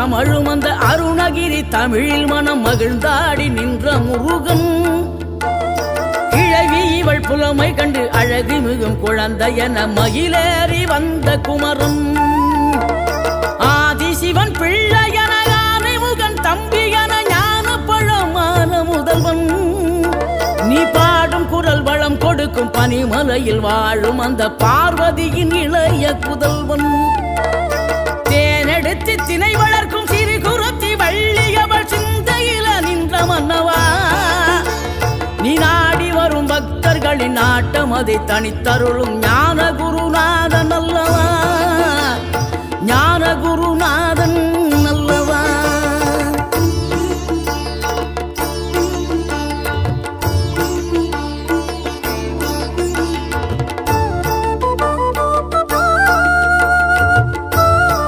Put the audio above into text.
தமழும் அந்த அருணகிரி தமிழில் மனம் மகிழ்ந்தாடி நின்ற முருகன் கிழவி இவள் புலமை கண்டு அழகு மிகும் குழந்தை என மகிழேறி வந்த குமரன் ஆதிசிவன் பிள்ளை என ஆனைமுகன் தம்பி என ஞான பழமான முதல்வன் நீ பாடும் குரல் வளம் கொடுக்கும் பனிமலையில் வாழும் அந்த பார்வதியின் இளைய புதல்வன் தேனெடுத்து திணை வளர்க்கும் சிறு குருத்தி வள்ளியவள் சிந்தையில நின்ற மன்னவா நீ நாடி வரும் பக்தர்களின் நாட்டம் அதை தனித்தருளும் ஞான குருநாதன் அல்லவா